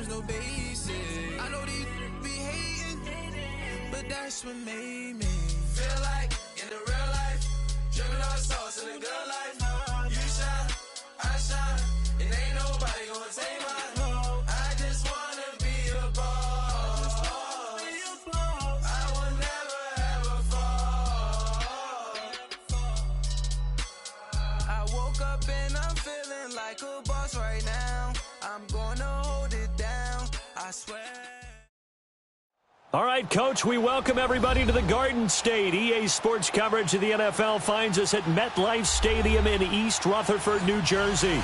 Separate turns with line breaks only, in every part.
no basic. I know these be hating, but that's what made me feel like in the real life, dripping on sauce in the good life. You shine, I shine, and ain't nobody gonna take mine. I just wanna be a boss. I will never ever fall. I woke up and I'm feeling like a boss right now. I'm gonna hold it down, I swear.
All right, Coach, we welcome everybody to the Garden State. EA Sports coverage of the NFL finds us at MetLife Stadium in East Rutherford, New Jersey.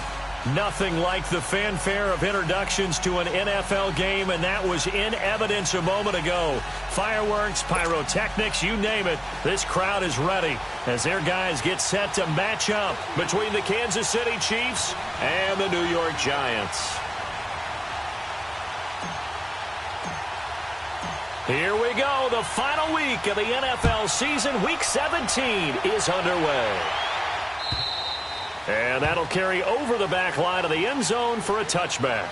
Nothing like the fanfare of introductions to an NFL game, and that was in evidence a moment ago. Fireworks, pyrotechnics, you name it. This crowd is ready as their guys get set to match up between the Kansas City Chiefs and the New York Giants. Here we go. The final week of the NFL season. Week 17 is underway. And that'll carry over the back line of the end zone for a touchback.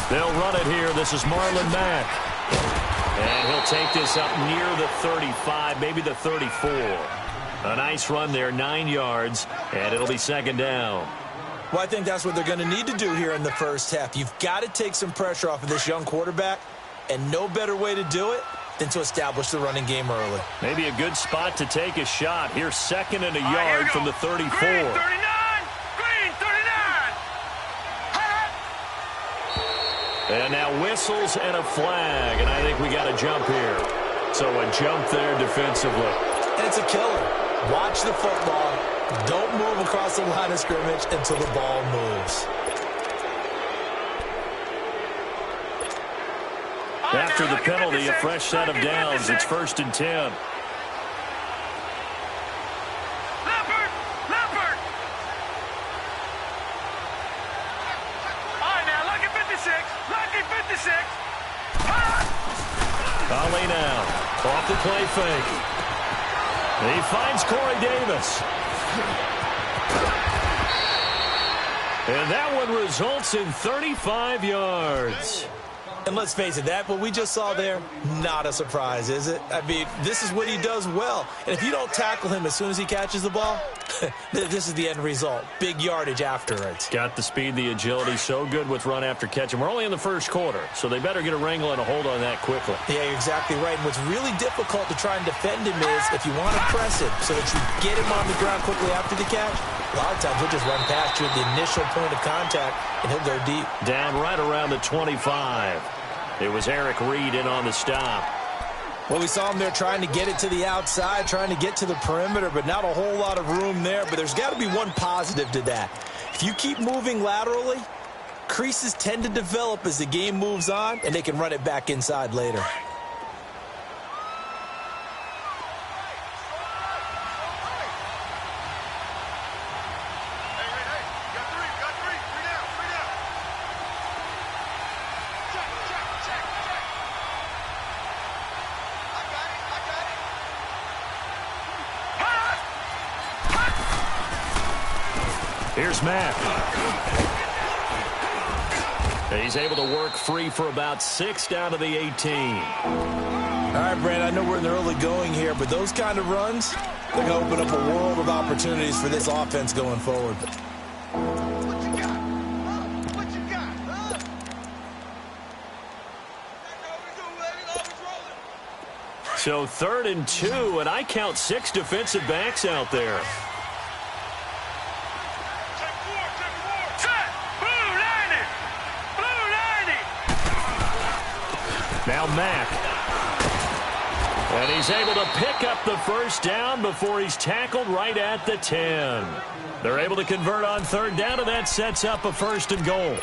They'll run it here. This is Marlon Mack. And he'll take this up near the 35, maybe the 34. A nice run there, 9 yards, and it'll be second down.
Well, I think that's what they're going to need to do here in the first half. You've got to take some pressure off of this young quarterback, and no better way to do it than to establish the running game early.
Maybe a good spot to take a shot. Here's second and a yard from the 34.
Green 39!
And now whistles and a flag, and I think we got a jump here. So a jump there defensively.
And it's a killer. Watch the football. Don't move across the line of scrimmage until the ball moves.
After the penalty, a fresh set of downs. It's 1st and 10. Collie now, off the play fake. He finds Corey Davis. And that one results in 35 yards.
And let's face it, that what we just saw there, not a surprise, is it? I mean, this is what he does well. And if you don't tackle him as soon as he catches the ball, this is the end result. Big yardage after it.
Got the speed, the agility, so good with run after catch. And we're only in the first quarter, so they better get a wrangle and a hold on that quickly.
Yeah, you're exactly right. And what's really difficult to try and defend him is if you want to press him so that you get him on the ground quickly after the catch, a lot of times he'll just run past you at the initial point of contact, and he'll go deep.
Down right around the 25. It was Eric Reed in on the stop.
Well, we saw him there trying to get it to the outside, trying to get to the perimeter, but not a whole lot of room there. But there's got to be one positive to that. If you keep moving laterally, creases tend to develop as the game moves on, and they can run it back inside later.
Here's Mack. He's able to work free for about 6 down to the 18.
All right, Brand, I know we're in the early going here, but those kind of runs, they're going to open up a world of opportunities for this offense going forward.
So 3rd and 2, and I count 6 defensive backs out there. Now Mack. And he's able to pick up the first down before he's tackled right at the 10. They're able to convert on third down, and that sets up a 1st and goal.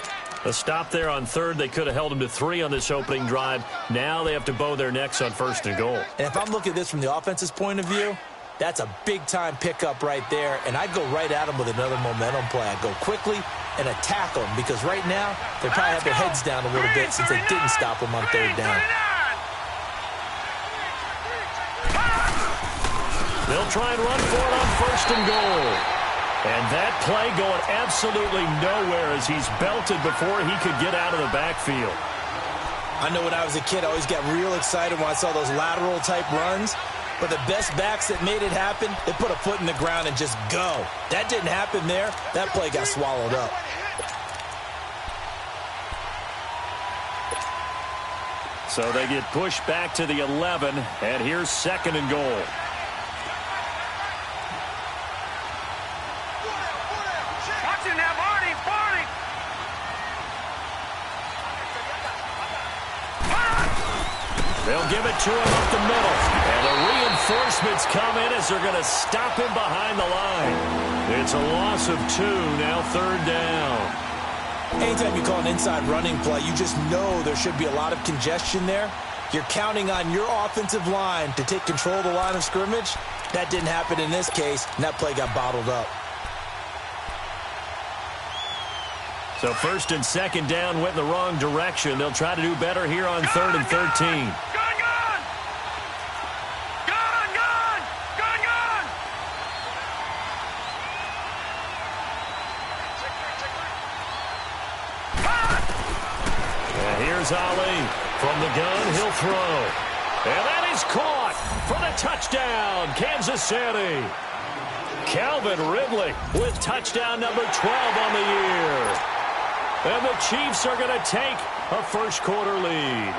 A stop there on third. They could have held him to 3 on this opening drive. Now they have to bow their necks on 1st and goal.
And if I'm looking at this from the offense's point of view, that's a big-time pickup right there, and I'd go right at him with another momentum play. I'd go quickly and attack them, because right now they probably have their heads down a little bit since they didn't stop him on third down.
They'll try and run for it on 1st and goal. And that play going absolutely nowhere as he's belted before he could get out of the backfield.
I know when I was a kid, I always got real excited when I saw those lateral-type runs. But the best backs that made it happen, they put a foot in the ground and just go. That didn't happen there. That play got swallowed up.
So they get pushed back to the 11, and here's 2nd and goal. They'll give it to him up the middle. And the reinforcements come in as they're going to stop him behind the line. It's a loss of 2, now 3rd down.
Anytime you call an inside running play, you just know there should be a lot of congestion there. You're counting on your offensive line to take control of the line of scrimmage. That didn't happen in this case, and that play got bottled up.
So 1st and 2nd down went in the wrong direction. They'll try to do better here on 3rd and 13. Here's Ali. From the gun, he'll throw. And that is caught for the touchdown, Kansas City. Calvin Ridley with touchdown number 12 on the year. And the Chiefs are going to take a 1st quarter lead.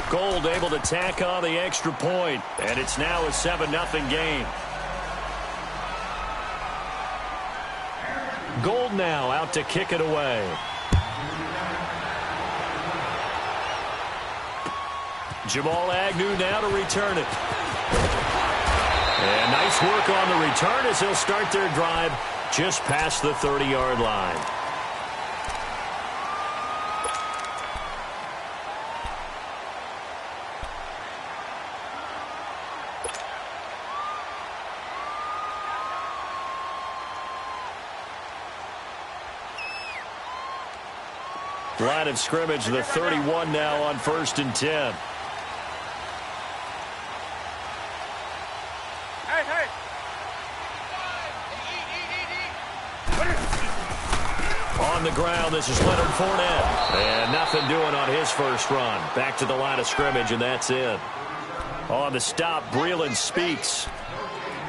Gold able to tack on the extra point, and it's now a 7-0 game. Gold now out to kick it away. Jamal Agnew now to return it. And nice work on the return as he'll start their drive just past the 30-yard line. Line of scrimmage, the 31 now on 1st and 10. On the ground, this is Leonard Fournette. And nothing doing on his first run. Back to the line of scrimmage, and that's it. On the stop, Breeland Speaks.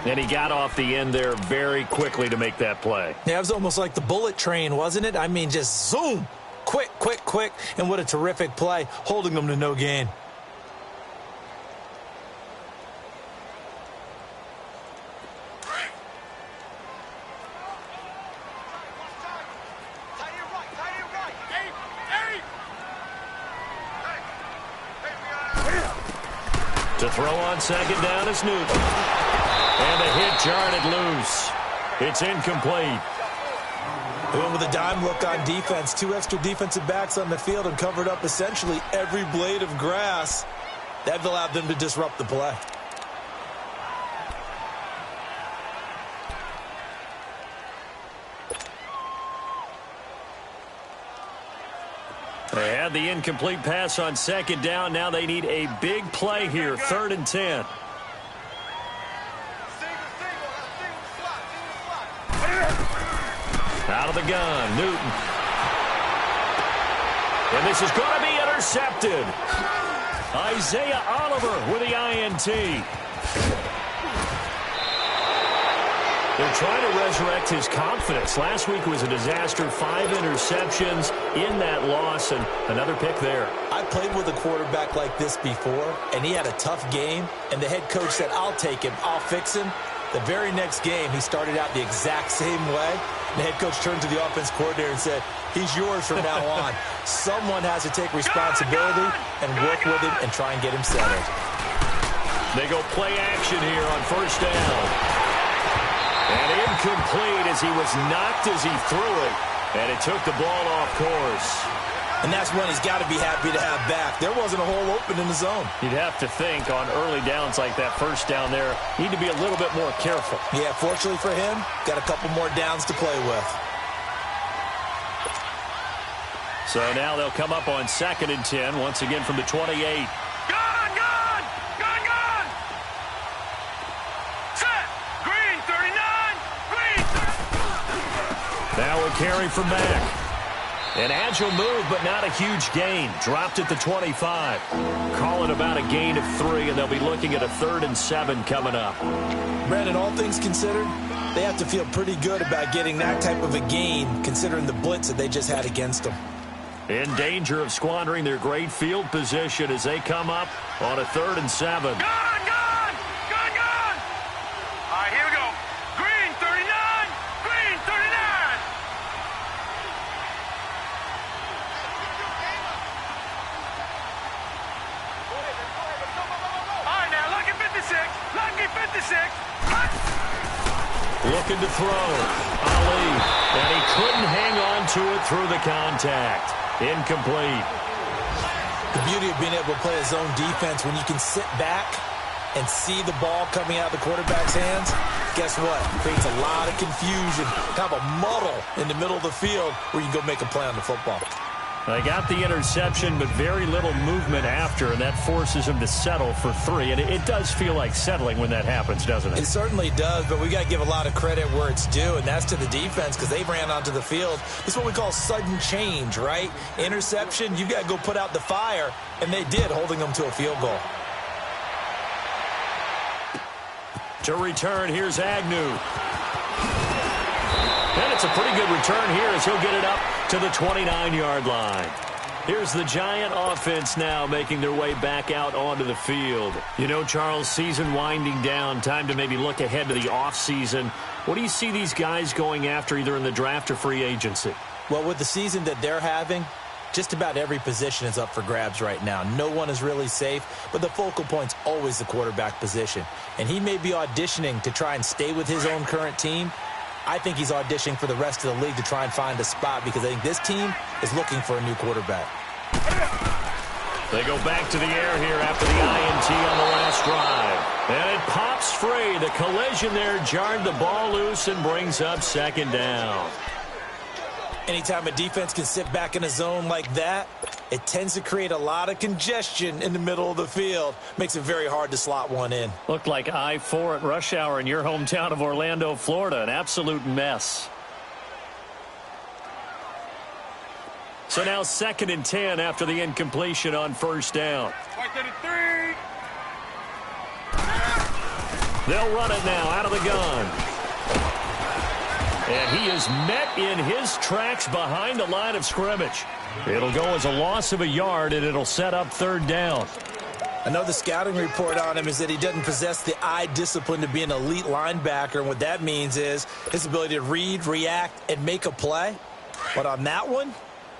And he got off the end there very quickly to make that play.
Yeah, it was almost like the bullet train, wasn't it? I mean, just zoom. Quick, quick, quick. And what a terrific play, holding them to no gain.
To throw on 2nd down is Newton. And the hit jarred it loose. It's incomplete.
Went with a dime look on defense. 2 extra defensive backs on the field and covered up essentially every blade of grass. That allowed them to disrupt the play.
They had the incomplete pass on 2nd down. Now they need a big play here, 3rd and 10. Out of the gun, Newton. And this is going to be intercepted. Isaiah Oliver with the INT. They're trying to resurrect his confidence. Last week was a disaster. 5 interceptions in that loss, and another pick there.
I played with a quarterback like this before, and he had a tough game, and the head coach said, I'll take him, I'll fix him. The very next game, he started out the exact same way. The head coach turned to the offense coordinator and said, He's yours from now on. Someone has to take responsibility and work with him and try and get him settled.
They go play action here on first down. And incomplete as he was knocked as he threw it. And it took the ball off course.
And that's one he's got to be happy to have back. There wasn't a hole open in the zone.
You'd have to think on early downs like that first down there, need to be a little bit more careful.
Yeah, fortunately for him, got a couple more downs to play with.
So now they'll come up on 2nd and 10, once again from the 28.
Gone! Set! Green 39! Green 39!
Now a carry from Mack. An agile move, but not a huge gain. Dropped at the 25. Call it about a gain of 3, and they'll be looking at a 3rd and 7 coming up.
Brandon, all things considered, they have to feel pretty good about getting that type of a gain, considering the blitz that they just had against them.
In danger of squandering their great field position as they come up on a 3rd and 7.
Gone! All right, here we go. Green 39! Green 39! All right, now, lucky 56. Lucky 56.
Looking to throw. Ali. And he couldn't hang on to it through the contact. Incomplete.
The beauty of being able to play a zone defense when you can sit back and see the ball coming out of the quarterback's hands, guess what? Creates a lot of confusion, kind of a muddle in the middle of the field where you can go make a play on the football.
They got the interception, but very little movement after, and that forces him to settle for 3. And it does feel like settling when that happens, doesn't it?
It certainly does, but we got to give a lot of credit where it's due, and that's to the defense because they ran onto the field. This is what we call sudden change, right? Interception, you got to go put out the fire, and they did, holding them to a field goal.
To return, here's Agnew. And it's a pretty good return here as he'll get it up to the 29-yard line. Here's the Giant offense now making their way back out onto the field. You know, Charles, season winding down, time to maybe look ahead to the offseason. What do you see these guys going after either in the draft or free agency?
Well, with the season that they're having, just about every position is up for grabs right now. No one is really safe, but the focal point's always the quarterback position. And he may be auditioning to try and stay with his own current team. I think he's auditioning for the rest of the league to try and find a spot because I think this team is looking for a new quarterback.
They go back to the air here after the INT on the last drive. And it pops free. The collision there jarred the ball loose and brings up 2nd down.
Anytime a defense can sit back in a zone like that, it tends to create a lot of congestion in the middle of the field. Makes it very hard to slot one in.
Looked like I-4 at rush hour in your hometown of Orlando, Florida. An absolute mess. So now 2nd and 10 after the incompletion on first down. They'll run it now out of the gun. And he is met in his tracks behind the line of scrimmage. It'll go as a loss of a yard, and it'll set up 3rd down.
I know the scouting report on him is that he doesn't possess the eye discipline to be an elite linebacker, and what that means is his ability to read, react, and make a play. But on that one,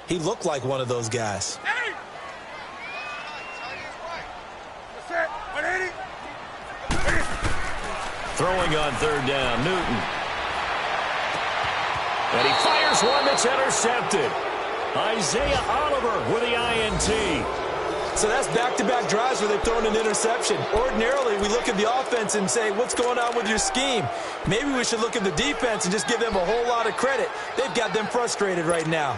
he looked like one of those guys.
Throwing on 3rd down, Newton. And he fires one that's intercepted. Isaiah Oliver with the INT.
So that's back-to-back drives where they've thrown an interception. Ordinarily, we look at the offense and say, what's going on with your scheme? Maybe we should look at the defense and just give them a whole lot of credit. They've got them frustrated right now.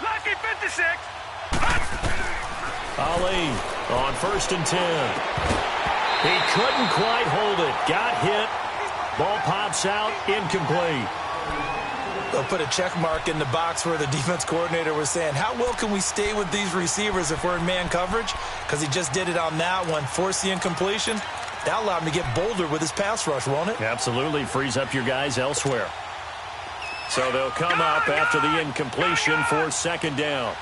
Lucky 56.
Ali on 1st and 10. He couldn't quite hold it. Got hit. Ball pops out. Incomplete.
They'll put a check mark in the box where the defense coordinator was saying, how well can we stay with these receivers if we're in man coverage? Because he just did it on that one. Force the incompletion. That'll allow him to get bolder with his pass rush, won't it?
Absolutely. Frees up your guys elsewhere. So they'll come up after the incompletion for second down.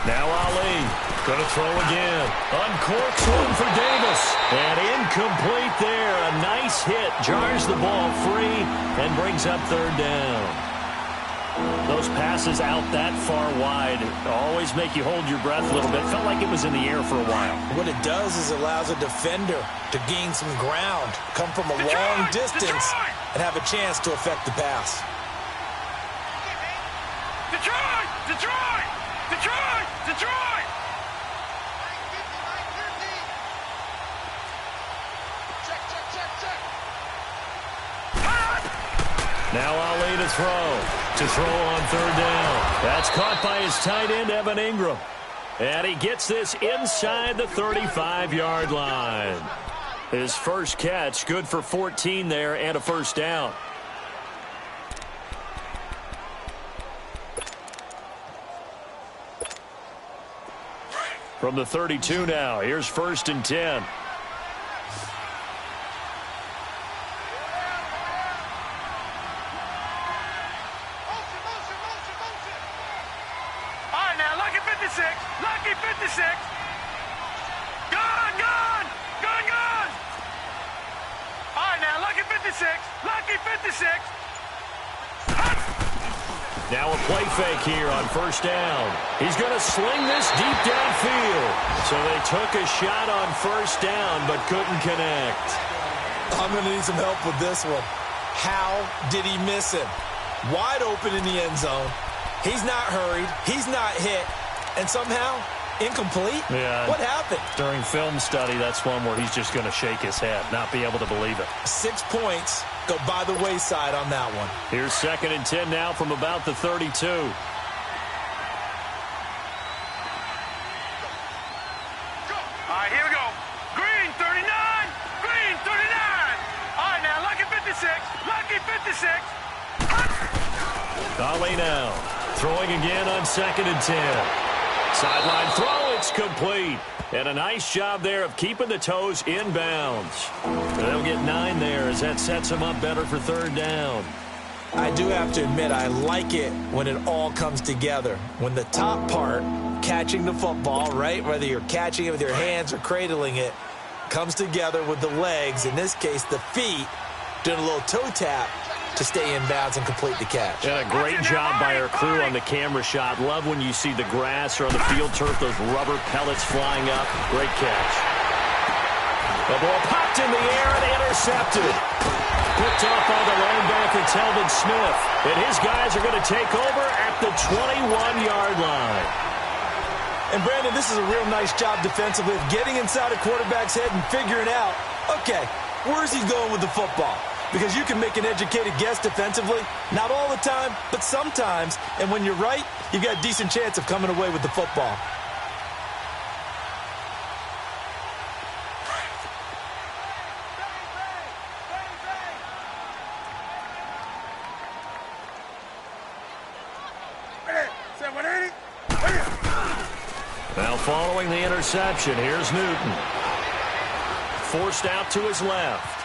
Now Ali, going to throw again. Uncorks one for Davis. And incomplete there. A nice hit. Jars the ball free and brings up third down. Those passes out that far wide always make you hold your breath a little bit. Felt like it was in the air for a while.
What it does is it allows a defender to gain some ground, come from a long distance, and have a chance to affect the pass.
Detroit! Detroit! Detroit! Detroit! Check, check, check, check.
Now Ali to throw. To throw on third down. That's caught by his tight end, Evan Ingram. And he gets this inside the 35-yard line. His first catch, good for 14 there and a first down. From the 32 now, here's 1st and 10.
Lucky 56. Gone, gone, gone, gone. All right, now, Lucky 56. Lucky 56.
Now a play fake here on first down. He's going to sling this deep downfield. So they took a shot on first down, but couldn't connect.
I'm going to need some help with this one. How did he miss him? Wide open in the end zone. He's not hurried. He's not hit. And somehow, incomplete?
Yeah.
What happened?
During film study, that's one where he's just going to shake his head, not be able to believe it.
6 points go by the wayside on that one.
Here's 2nd and 10 now from about the 32.
All right, here we go. Green, 39. Green, 39. All right, now, Lucky 56. Lucky 56.
Ali now throwing again on 2nd and 10. Sideline throw, it's complete. And a nice job there of keeping the toes inbounds. They'll get 9 there as that sets them up better for third down.
I do have to admit, I like it when it all comes together. When the top part, catching the football, right, whether you're catching it with your hands or cradling it, comes together with the legs, in this case the feet, doing a little toe tap to stay in bounds and complete the catch.
And a great job by our crew on the camera shot. Love when you see the grass or on the field turf, those rubber pellets flying up. Great catch. The ball popped in the air and intercepted. Picked off by the linebacker, Telvin Smith. And his guys are going to take over at the 21-yard line.
And, Brandon, this is a real nice job defensively of getting inside a quarterback's head and figuring out, okay, where's he going with the football? Because you can make an educated guess defensively. Not all the time, but sometimes. And when you're right, you've got a decent chance of coming away with the football.
Now following the interception, here's Newton. Forced out to his left.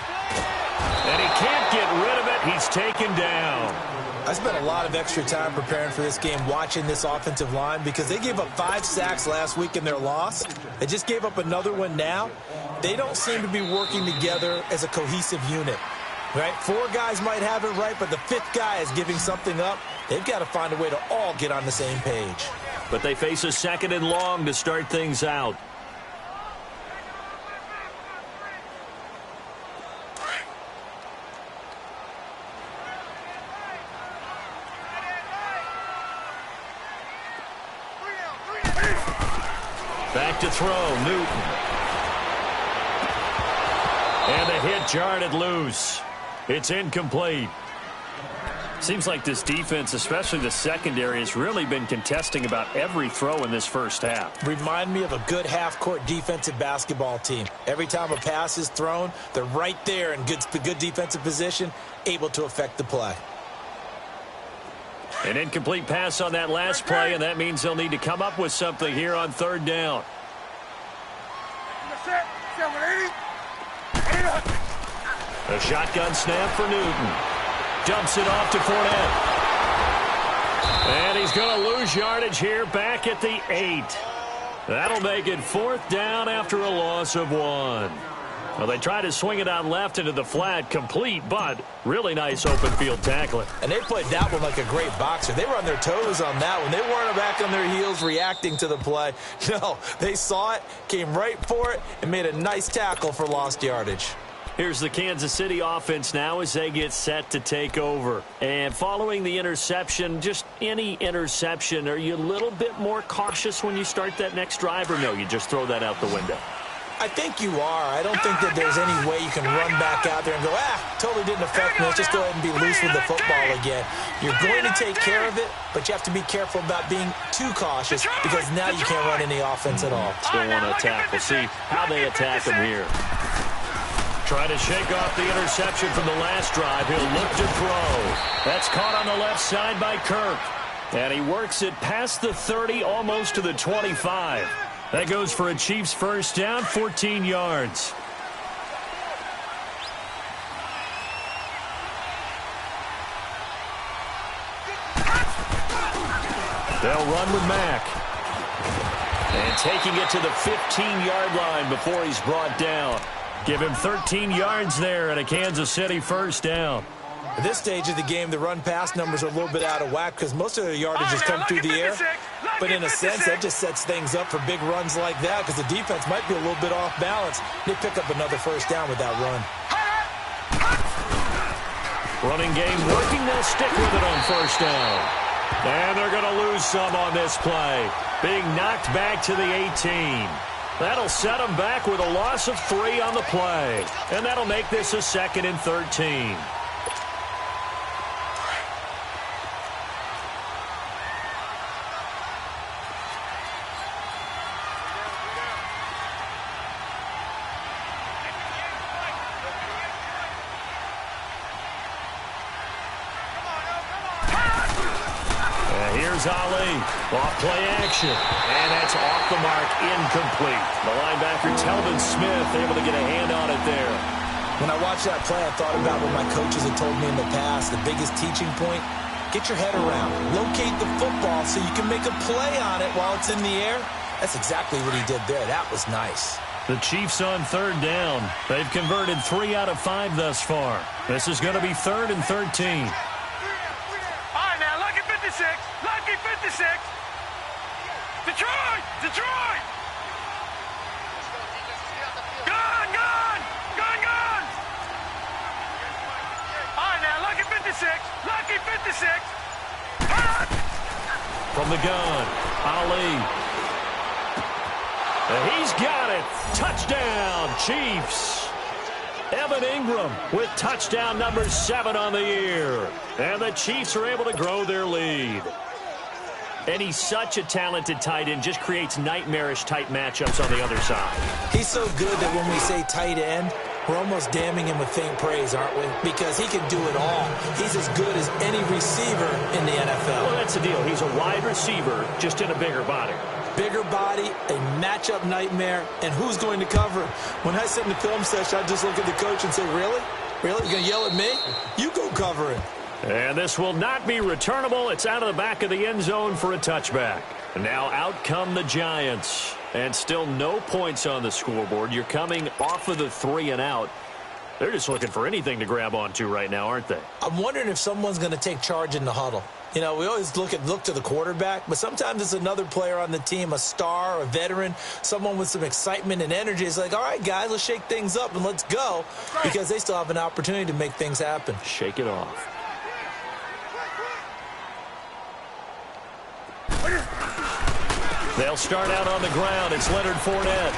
And he can't get rid of it. He's taken down.
I spent a lot of extra time preparing for this game, watching this offensive line, because they gave up 5 sacks last week in their loss. They just gave up another one now. They don't seem to be working together as a cohesive unit. Right? 4 guys might have it right, but the 5th guy is giving something up. They've got to find a way to all get on the same page.
But they face a 2nd and long to start things out. Back to throw, Newton. And a hit jarred it loose. It's incomplete. Seems like this defense, especially the secondary, has really been contesting about every throw in this first half.
Remind me of a good half-court defensive basketball team. Every time a pass is thrown, they're right there in good defensive position, able to affect the play.
An incomplete pass on that last play, and that means they'll need to come up with something here on third down. A shotgun snap for Newton. Dumps it off to Fournette. And he's going to lose yardage here back at the 8. That'll make it 4th down after a loss of 1. Well, they tried to swing it out left into the flat, complete, but really nice open field tackling.
And they played that one like a great boxer. They were on their toes on that one. They weren't back on their heels reacting to the play. No, they saw it, came right for it, and made a nice tackle for lost yardage.
Here's the Kansas City offense now as they get set to take over. And following the interception, just any interception, are you a little bit more cautious when you start that next drive, or no, you just throw that out the window?
I think you are. I don't think that there's any way you can run back out there and go, totally didn't affect me. Let's just go ahead and be loose with the football again. You're going to take care of it, but you have to be careful about being too cautious because now you can't run any offense at all.
Still want to attack. We'll see how they attack them here. Trying to shake off the interception from the last drive. He'll look to throw. That's caught on the left side by Kirk. And he works it past the 30, almost to the 25. That goes for a Chiefs first down, 14 yards. They'll run with Mack. And taking it to the 15-yard line before he's brought down. Give him 13 yards there and a Kansas City first down.
At this stage of the game, the run-pass numbers are a little bit out of whack because most of their yardage has come through the air. But in a sense, that just sets things up for big runs like that because the defense might be a little bit off balance. They pick up another first down with that run.
Running game working. They'll stick with it on first down. And they're going to lose some on this play. Being knocked back to the 18. That'll set them back with a loss of 3 on the play. And that'll make this a 2nd and 13. Here's Ali. Off play action. And that's off the mark. Incomplete. The linebacker, Telvin Smith, able to get a hand on it there.
When I watched that play, I thought about what my coaches had told me in the past. The biggest teaching point, get your head around. Locate the football so you can make a play on it while it's in the air. That's exactly what he did there. That was nice.
The Chiefs on third down. They've converted 3 out of 5 thus far. This is going to be 3rd and 13.
Lucky 56. Detroit! Detroit! Gone! Gone! Gone! Gone! All right, now, Lucky 56. Lucky 56. Hot!
From the gun, Ali. And he's got it. Touchdown, Chiefs. Evan Ingram with touchdown number 7 on the year. And the Chiefs are able to grow their lead. And he's such a talented tight end, just creates nightmarish-type matchups on the other side.
He's so good that when we say tight end, we're almost damning him with faint praise, aren't we? Because he can do it all. He's as good as any receiver in the NFL.
Well, that's the deal. He's a wide receiver, just in a bigger body.
Bigger body, a matchup nightmare, and who's going to cover him? When I sit in the film session, I just look at the coach and say, really? Really? You going to yell at me? You go cover him.
And this will not be returnable. It's out of the back of the end zone for a touchback. And now out come the Giants. And still no points on the scoreboard. You're coming off of the 3 and out. They're just looking for anything to grab onto right now, aren't they?
I'm wondering if someone's going to take charge in the huddle. You know, we always look to the quarterback, but sometimes it's another player on the team, a star, a veteran, someone with some excitement and energy. It's like, all right, guys, let's shake things up and let's go, because they still have an opportunity to make things happen.
Shake it off. They'll start out on the ground. It's Leonard Fournette.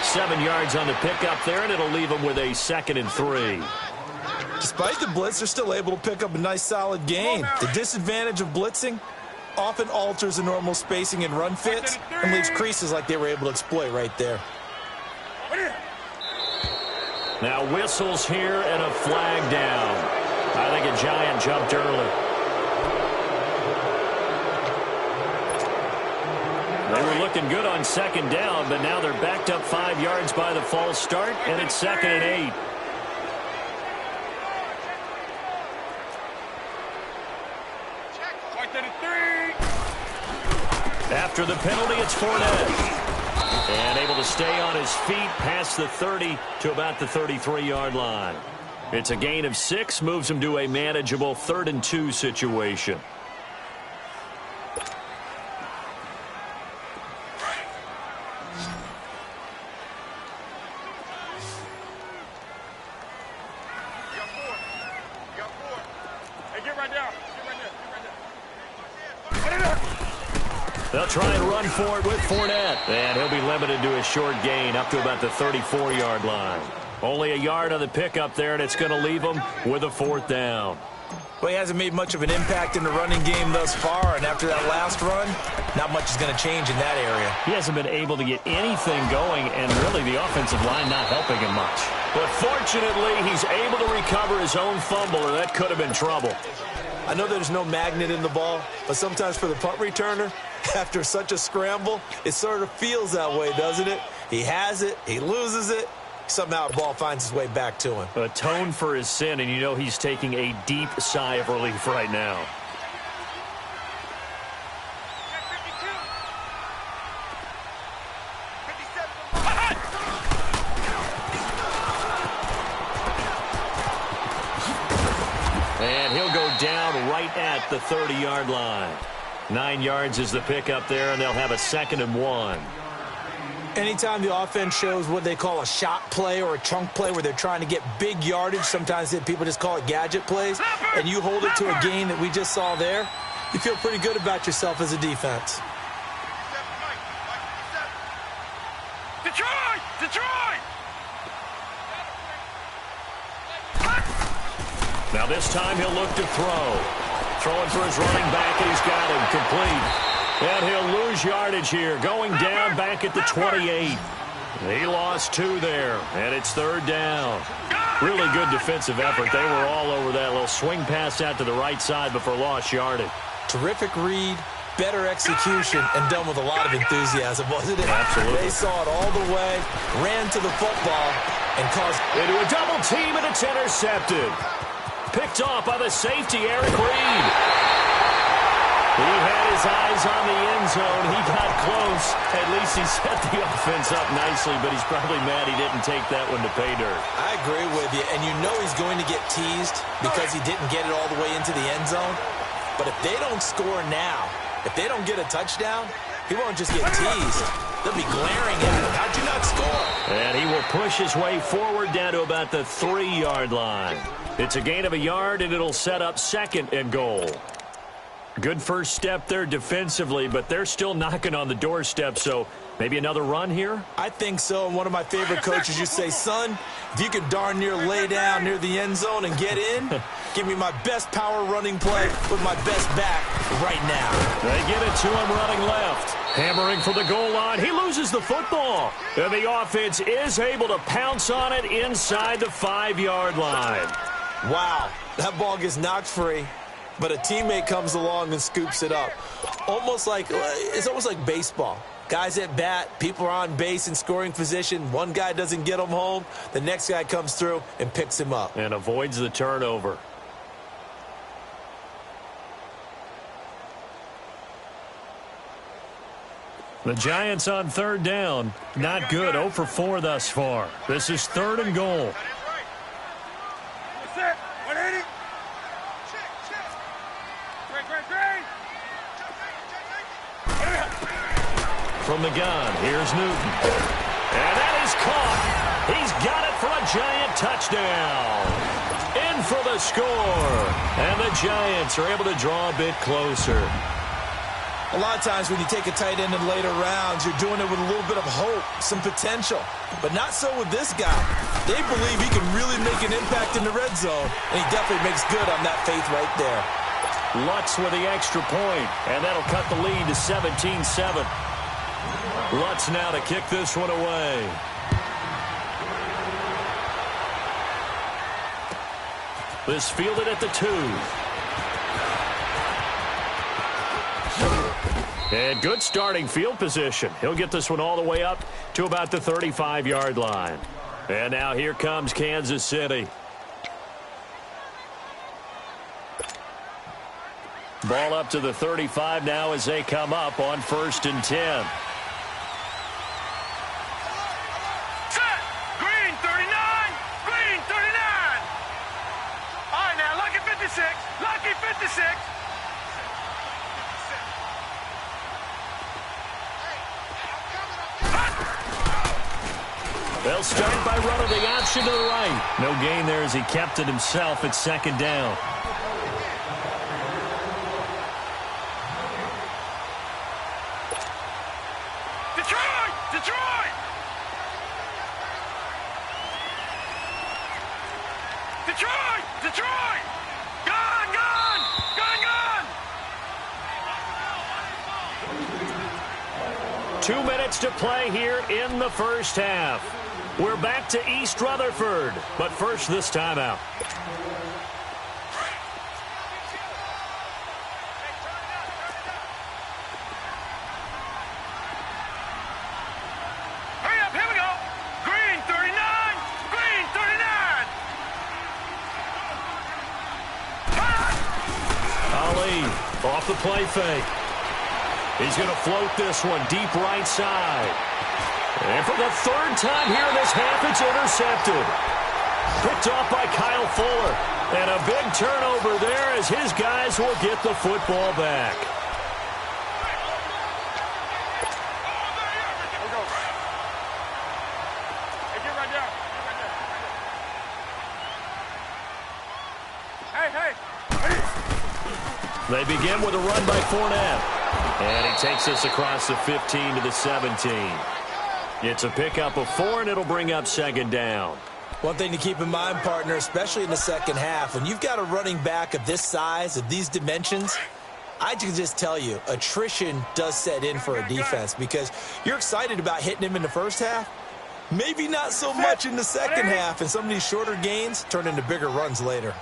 7 yards on the pickup there, and it'll leave them with a 2nd and 3.
Despite the blitz, they're still able to pick up a nice, solid gain. The disadvantage of blitzing often alters the normal spacing and run fits and leaves creases like they were able to exploit right there.
Now whistles here and a flag down. I think a Giant jumped early. looking good on second down, but now they're backed up 5 yards by the false start, and it's 2nd and 8. After the penalty, it's Fournette. And able to stay on his feet past the 30 to about the 33-yard line. It's a gain of 6, moves him to a manageable 3rd and 2 situation. They'll try and run for it with Fournette. And he'll be limited to a short gain up to about the 34-yard line. Only a yard on the pickup there, and it's going to leave him with a 4th down.
Well, he hasn't made much of an impact in the running game thus far, and after that last run, not much is going to change in that area.
He hasn't been able to get anything going, and really the offensive line not helping him much. But fortunately, he's able to recover his own fumble, or that could have been trouble.
I know there's no magnet in the ball, but sometimes for the punt returner, after such a scramble, it sort of feels that way, doesn't it? He has it, he loses it, somehow the ball finds its way back to him.
Atone for his sin, and you know he's taking a deep sigh of relief right now. And he'll go down right at the 30-yard line. 9 yards is the pickup there, and they'll have a 2nd and 1.
Anytime the offense shows what they call a shot play or a chunk play where they're trying to get big yardage, sometimes people just call it gadget plays, and you hold it to a gain that we just saw there, you feel pretty good about yourself as a defense.
Detroit! Detroit!
Now this time he'll look to throw. Throwing for his running back, and he's got him complete. And he'll lose yardage here, going down back at the 28. He lost 2 there, and it's 3rd down. Really good defensive effort. They were all over that little swing pass out to the right side before lost yardage.
Terrific read, better execution, and done with a lot of enthusiasm, wasn't it?
Absolutely.
They saw it all the way, ran to the football, and caused
into a double team, and it's intercepted. Picked off by the safety, Eric Reed. He had his eyes on the end zone. He got close. At least he set the offense up nicely, but he's probably mad he didn't take that one to pay dirt.
I agree with you, and you know he's going to get teased because he didn't get it all the way into the end zone. But if they don't score now, if they don't get a touchdown, he won't just get teased. They'll be glaring at him. How'd you not score?
And he will push his way forward down to about the 3-yard line. It's a gain of a yard, and it'll set up 2nd and goal. Good first step there defensively, but they're still knocking on the doorstep, so maybe another run here?
I think so, and one of my favorite coaches used to say, son, if you can darn near lay down near the end zone and get in, give me my best power running play with my best back right now.
They get it to him running left. Hammering for the goal line. He loses the football. And the offense is able to pounce on it inside the 5-yard line.
Wow, that ball gets knocked free, but a teammate comes along and scoops it up. It's almost like baseball. Guys at bat, people are on base in scoring position. One guy doesn't get him home. The next guy comes through and picks him up.
And avoids the turnover. The Giants on 3rd down. Not good. 0 for 4 thus far. This is 3rd and goal. From the gun, here's Newton. And that is caught. He's got it for a Giant touchdown. In for the score. And the Giants are able to draw a bit closer.
A lot of times when you take a tight end in later rounds, you're doing it with a little bit of hope, some potential. But not so with this guy. They believe he can really make an impact in the red zone, and he definitely makes good on that faith right there.
Lutz with the extra point, and that'll cut the lead to 17-7. Lutz now to kick this one away. This fielded at the 2. And good starting field position. He'll get this one all the way up to about the 35-yard line. And now here comes Kansas City. Ball up to the 35 now as they come up on 1st and 10.
Set. Green 39. Green 39. All right, now, lucky 56. Lucky 56.
They'll start by running the option to the right. No gain there as he kept it himself at 2nd down.
Detroit! Detroit! Detroit! Detroit! Gone! Gone! Gone! Gone!
2 minutes to play here in the first half. We're back to East Rutherford, but first this timeout.
Hurry up, here we go! Green 39! Green 39!
Ali off the play fake. He's going to float this one deep right side. And for the 3rd time here in this half, it's intercepted. Picked off by Kyle Fuller. And a big turnover there as his guys will get the football back.
Hey, get right down. Hey, hey.
They begin with a run by Fournette. And he takes us across the 15 to the 17. It's a pickup of 4, and it'll bring up 2nd down.
One thing to keep in mind, partner, especially in the second half, when you've got a running back of this size, of these dimensions, I can just tell you, attrition does set in for a defense because you're excited about hitting him in the first half. Maybe not so much in the second half, and some of these shorter gains turn into bigger runs later.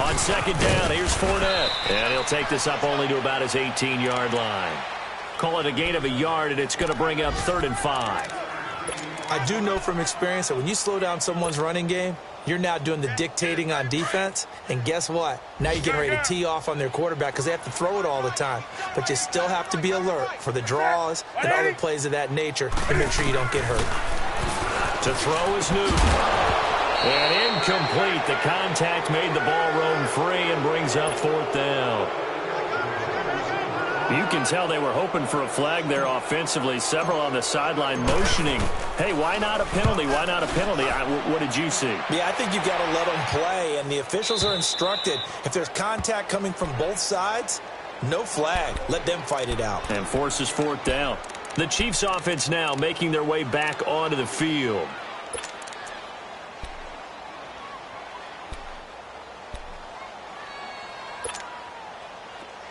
On 2nd down, here's Fournette. And he'll take this up only to about his 18-yard line. Call it a gain of a yard, and it's going to bring up 3rd and 5.
I do know from experience that when you slow down someone's running game, you're now doing the dictating on defense. And guess what? Now you're getting ready to tee off on their quarterback because they have to throw it all the time. But you still have to be alert for the draws and other plays of that nature to make sure you don't get hurt.
To throw is Newton. And incomplete. The contact made the ball roam free and brings up 4th down. You can tell they were hoping for a flag there offensively. Several on the sideline motioning. Hey, why not a penalty? Why not a penalty? What did you see?
Yeah, I think you've got to let them play, and the officials are instructed. If there's contact coming from both sides, no flag. Let them fight it out.
And forces 4th down. The Chiefs offense now making their way back onto the field.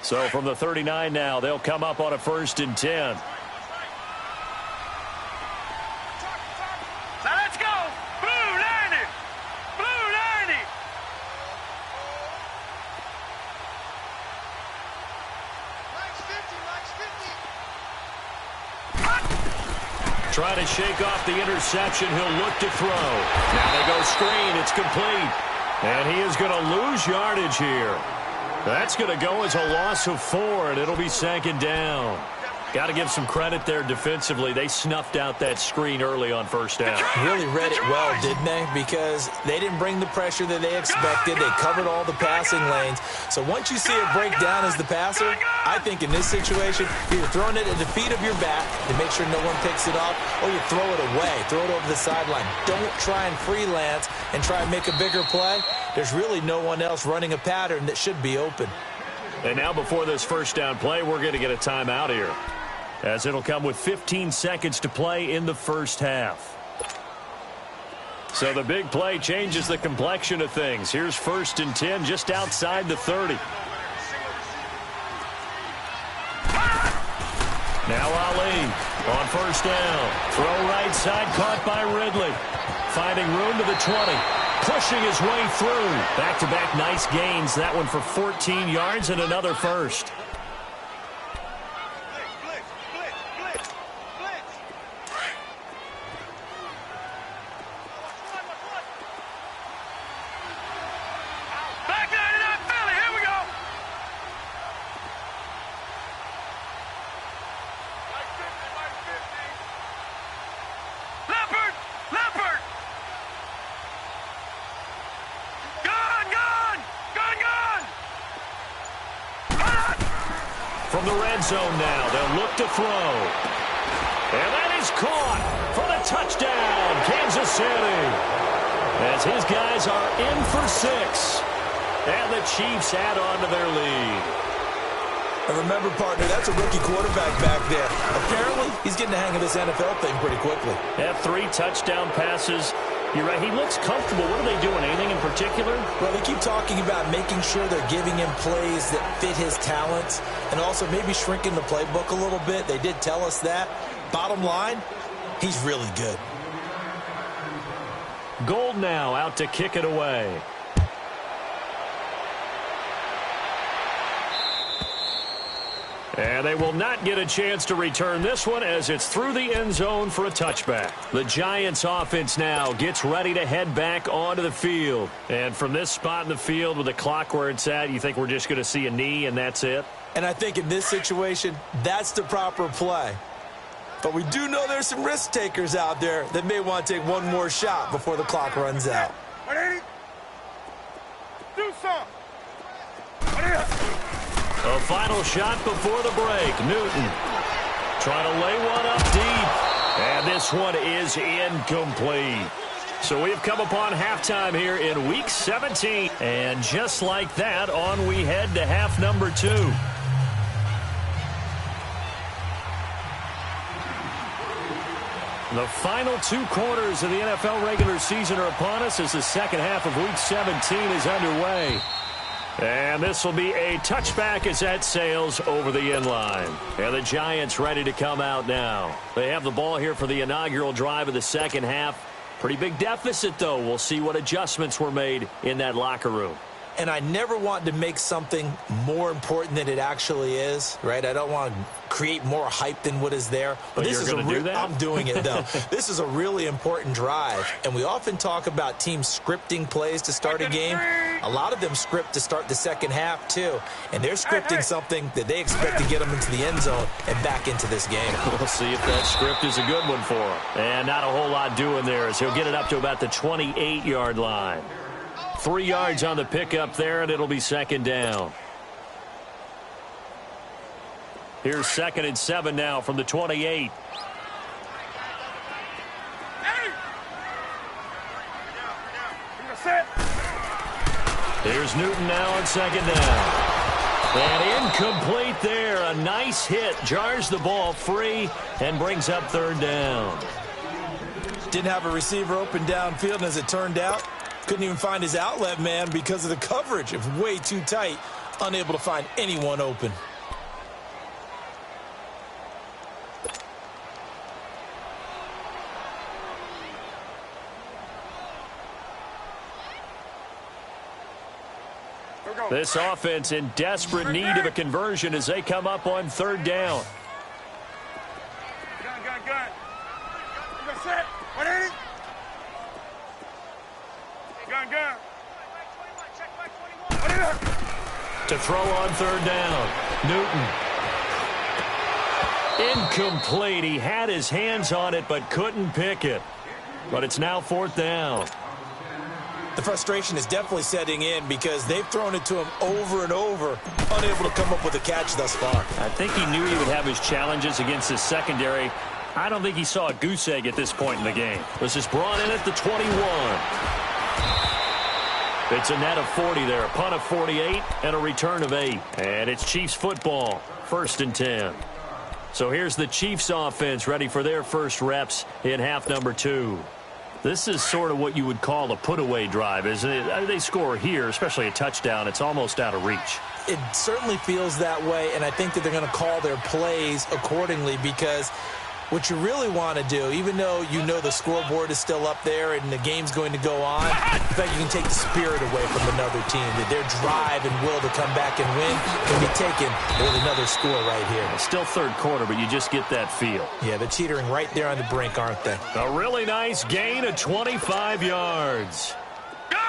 So from the 39 now, they'll come up on a 1st and 10.
Now let's go! Blue 90! Blue 90!
Trying to shake off the interception. He'll look to throw. Now they go screen. It's complete. And he is going to lose yardage here. That's going to go as a loss of 4, and it'll be 2nd down. Got to give some credit there defensively. They snuffed out that screen early on 1st down.
Really read it well, didn't they? Because they didn't bring the pressure that they expected. They covered all the passing lanes. So once you see it break down as the passer, I think in this situation, you're throwing it at the feet of your back to make sure no one picks it up, or you throw it away, throw it over the sideline. Don't try and freelance and try and make a bigger play. There's really no one else running a pattern that should be open.
And now before this 1st down play, we're going to get a timeout here, as it'll come with 15 seconds to play in the first half. So the big play changes the complexion of things. Here's 1st and 10 just outside the 30. Now On first down, throw right side, caught by Ridley. Finding room to the 20. Pushing his way through. Back-to-back nice gains. That one for 14 yards and another first. From the red zone now, they'll look to throw. And that is caught for the touchdown, Kansas City. As his guys are in for 6. And the Chiefs add on to their lead.
And remember, partner, that's a rookie quarterback back there. Apparently, he's getting the hang of this NFL thing pretty quickly.
Had 3 touchdown passes. You're right, he looks comfortable. What are they doing? Anything in particular?
Well, they keep talking about making sure they're giving him plays that fit his talents and also maybe shrinking the playbook a little bit. They did tell us that. Bottom line, he's really good.
Gold now out to kick it away. And they will not get a chance to return this one as it's through the end zone for a touchback. The Giants offense now gets ready to head back onto the field. And from this spot in the field with the clock where it's at, you think we're just going to see a knee and that's it?
And I think in this situation, that's the proper play. But we do know there's some risk takers out there that may want to take one more shot before the clock runs out.
Do something.
A final shot before the break. Newton trying to lay one up deep. And this one is incomplete. So we've come upon halftime here in Week 17. And just like that, on we head to half number 2. The final 2 quarters of the NFL regular season are upon us as the second half of Week 17 is underway. And this will be a touchback as that sails over the end line. And the Giants ready to come out now. They have the ball here for the inaugural drive of the second half. Pretty big deficit, though. We'll see what adjustments were made in that locker room.
And I never want to make something more important than it actually is, right? I don't want to create more hype than what is there.
But this is do that?
I'm doing it, though. This is a really important drive. And we often talk about teams scripting plays to start a game. A lot of them script to start the second half, too. And they're scripting something that they expect to get them into the end zone and back into this game.
We'll see if that script is a good one for him. And not a whole lot doing there as he'll get it up to about the 28-yard line. 3 yards on the pickup there, and it'll be second down. Here's 2nd and 7 now from the 28. Here's Newton now on 2nd down. And incomplete there. A nice hit. Jars the ball free and brings up 3rd down.
Didn't have a receiver open downfield, and as it turned out, couldn't even find his outlet man because of the coverage. It was way too tight. Unable to find anyone open.
This offense in desperate need of a conversion as they come up on 3rd down.
Gun. You got set. 180. Gun.
To throw on 3rd down. Newton. Incomplete. He had his hands on it but couldn't pick it. But it's now 4th down.
The frustration is definitely setting in because they've thrown it to him over and over, unable to come up with a catch thus far.
I think he knew he would have his challenges against his secondary. I don't think he saw a goose egg at this point in the game. This is brought in at the 21. It's a net of 40 there, a punt of 48, and a return of 8. And it's Chiefs football, 1st and 10. So here's the Chiefs offense ready for their first reps in half number 2. This is sort of what you would call a put-away drive, isn't it? They score here, especially a touchdown. It's almost out of reach.
It certainly feels that way, and I think that they're going to call their plays accordingly because what you really want to do, even though you know the scoreboard is still up there and the game's going to go on, in fact, you can take the spirit away from another team, that their drive and will to come back and win can be taken with another score right here.
It's still third quarter, but you just get that feel.
Yeah, they're teetering right there on the brink, aren't they?
A really nice gain of 25 yards.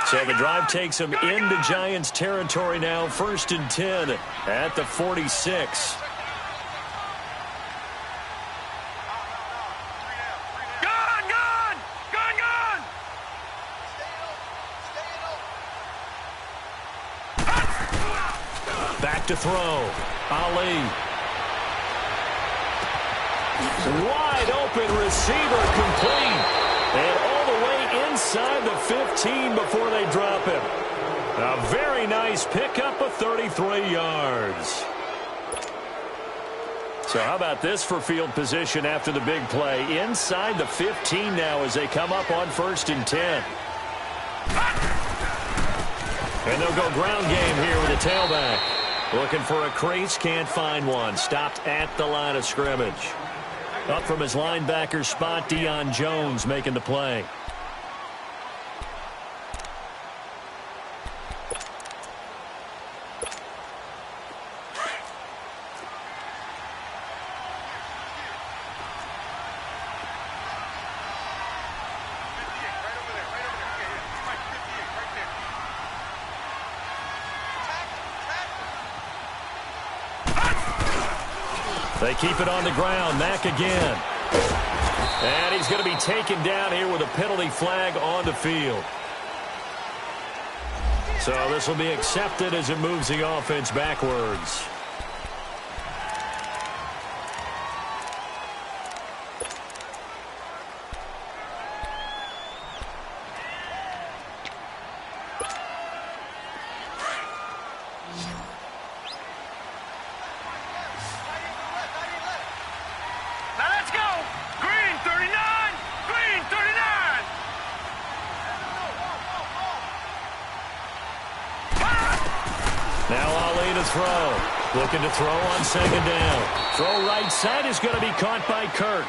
So the drive takes them into Giants territory now, 1st and 10 at the 46. Back to throw. Ali. Wide open receiver complete. And all the way inside the 15 before they drop him. A very nice pickup of 33 yards. So how about this for field position after the big play? Inside the 15 now as they come up on 1st and 10. And they'll go ground game here with a tailback. Looking for a crease, can't find one. Stopped at the line of scrimmage. Up from his linebacker spot, Deion Jones making the play. They keep it on the ground. Mack again. And he's going to be taken down here with a penalty flag on the field. So this will be accepted as it moves the offense backwards. Looking to throw on 2nd down. Throw right side is going to be caught by Kirk.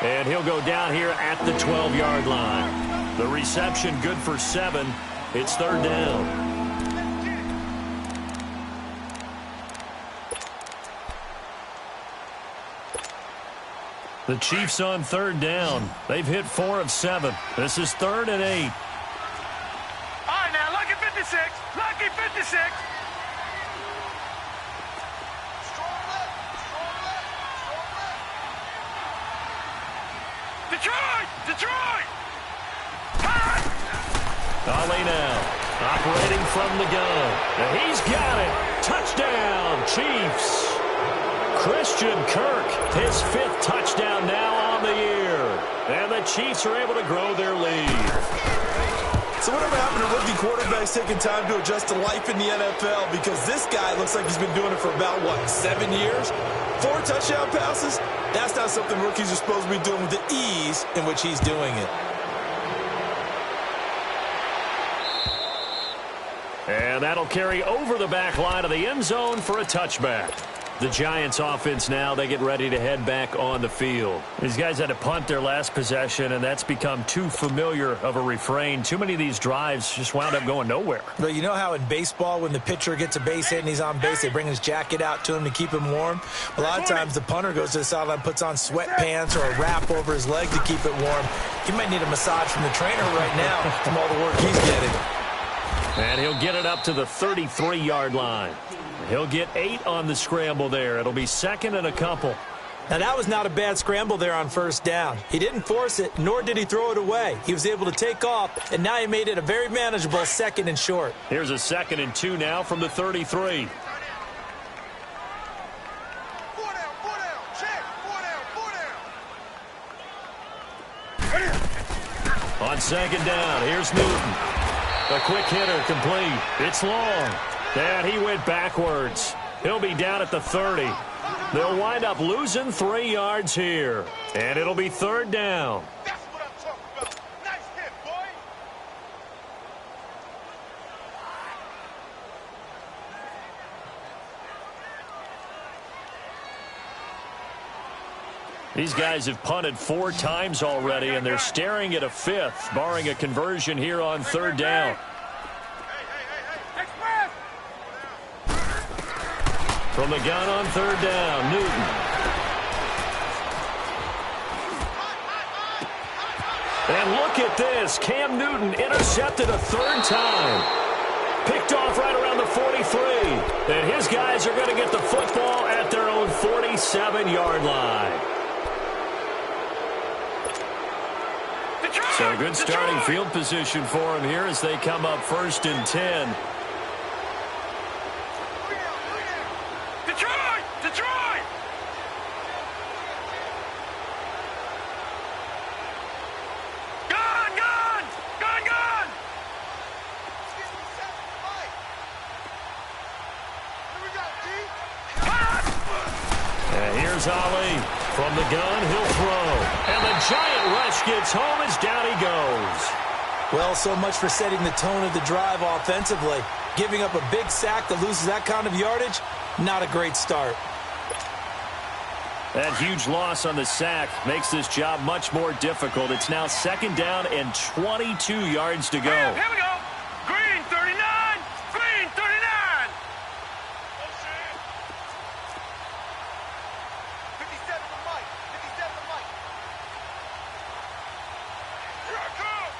And he'll go down here at the 12-yard line. The reception good for 7. It's 3rd down. The Chiefs on 3rd down. They've hit 4 of 7. This is 3rd and 8.
All right, now, lucky 56. Lucky 56. Detroit!
Ali now, operating from the gun. And he's got it. Touchdown, Chiefs. Christian Kirk, his 5th touchdown now on the year. And the Chiefs are able to grow their lead.
So whatever happened to rookie quarterbacks taking time to adjust to life in the NFL? Because this guy looks like he's been doing it for about, 7 years? 4 touchdown passes? That's not something rookies are supposed to be doing with the ease in which he's doing it.
And that'll carry over the back line of the end zone for a touchback. The Giants offense now, they get ready to head back on the field. These guys had to punt their last possession, and that's become too familiar of a refrain. Too many of these drives just wound up going nowhere.
But you know how in baseball, when the pitcher gets a base hit and he's on base, they bring his jacket out to him to keep him warm? A lot of times the punter goes to the sideline, puts on sweatpants or a wrap over his leg to keep it warm. He might need a massage from the trainer right now from all the work he's getting.
And he'll get it up to the 33-yard line. He'll get 8 on the scramble there. It'll be 2nd and a couple.
Now, that was not a bad scramble there on 1st down. He didn't force it, nor did he throw it away. He was able to take off, and now he made it a very manageable 2nd and short.
Here's a 2nd and 2 now from the 33. On 2nd down, here's Newton. A quick hitter complete. It's long. And he went backwards. He'll be down at the 30. They'll wind up losing 3 yards here. And it'll be 3rd down.
That's what I'm talking about. Nice hit, boy.
These guys have punted 4 times already, and they're staring at a 5th, barring a conversion here on 3rd down. From the gun on 3rd down, Newton. And look at this. Cam Newton intercepted a 3rd time. Picked off right around the 43. And his guys are going to get the football at their own 47-yard line. So good starting field position for him here as they come up 1st and 10.
Detroit! Gun!
And here's Ali. From the gun, he'll throw. And the giant rush gets home as down he goes.
Well, so much for setting the tone of the drive offensively. Giving up a big sack that loses that kind of yardage, not a great start.
That huge loss on the sack makes this job much more difficult. It's now 2nd down and 22 yards to go.
Here we go. Green 39. Green 39. 57 to Mike. 57 to Mike. Here I come.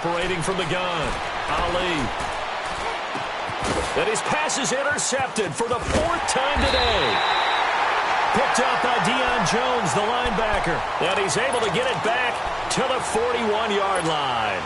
Operating from the gun, Ali. And his pass is intercepted for the 4th time today. Picked up by Deion Jones, the linebacker. And he's able to get it back to the 41-yard line.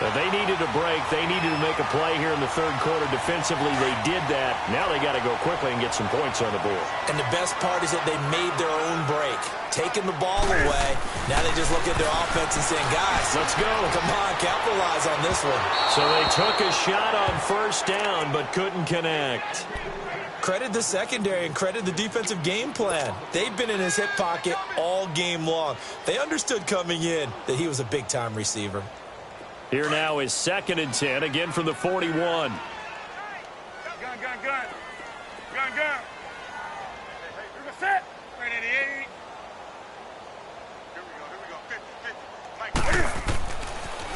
They needed a break. They needed to make a play here in the 3rd quarter. Defensively, they did that. Now they got to go quickly and get some points on the board.
And the best part is that they made their own break. Taking the ball away. Now they just look at their offense and saying, guys,
let's go.
Come on, capitalize on this one.
So they took a shot on 1st down but couldn't connect.
Credit the secondary and credit the defensive game plan. They've been in his hip pocket all game long. They understood coming in that he was a big-time receiver.
Here now is 2nd and 10, again from the 41.
Gun. We're set. 388. Here we go. 50.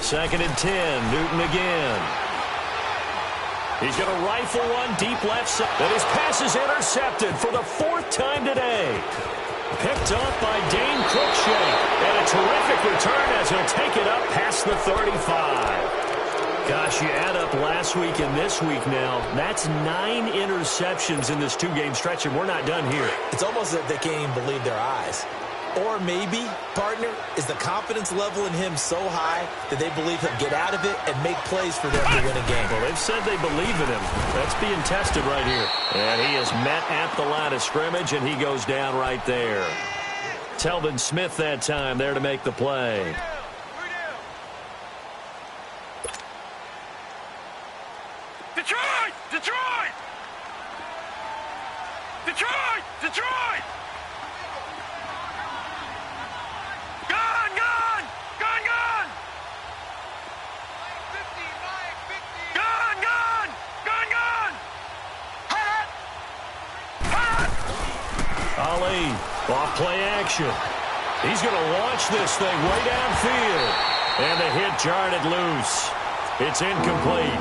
2nd and 10, Newton again. He's going to rifle one deep left side. And his pass is intercepted for the 4th time today. Picked off by Dane Cruikshank. And a terrific return as he'll take it up past the 35. Gosh, you add up last week and this week now. That's 9 interceptions in this 2-game stretch, and we're not done here.
It's almost as if they can't even believe their eyes. Or maybe, partner, is the confidence level in him so high that they believe he'll get out of it and make plays for them to win a game.
Well, they've said they believe in him. That's being tested right here. And he is met at the line of scrimmage, and he goes down right there. Telvin Smith that time there to make the play.
Detroit!
Ali, off play action. He's going to launch this thing way downfield. And the hit jarred it loose. It's incomplete.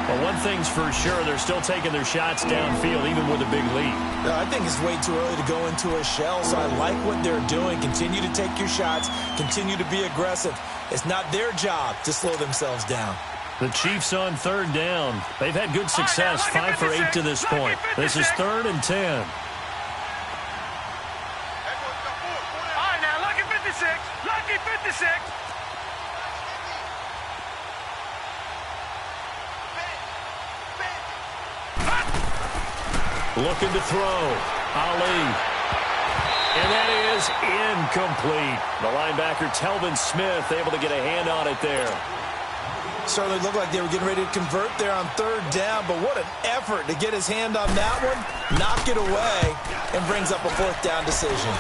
But one thing's for sure, they're still taking their shots downfield, even with a big lead.
No, I think it's way too early to go into a shell, so I like what they're doing. Continue to take your shots. Continue to be aggressive. It's not their job to slow themselves down.
The Chiefs on 3rd down. They've had good success, 5 for 8 to this point. This is 3rd and 10.
All right, now, lucky 56. Lucky 56.
Looking to throw. Ali. And that is incomplete. The linebacker, Telvin Smith, able to get a hand on it there.
Certainly looked like they were getting ready to convert there on 3rd down, but what an effort to get his hand on that one, knock it away, and brings up a 4th down decision.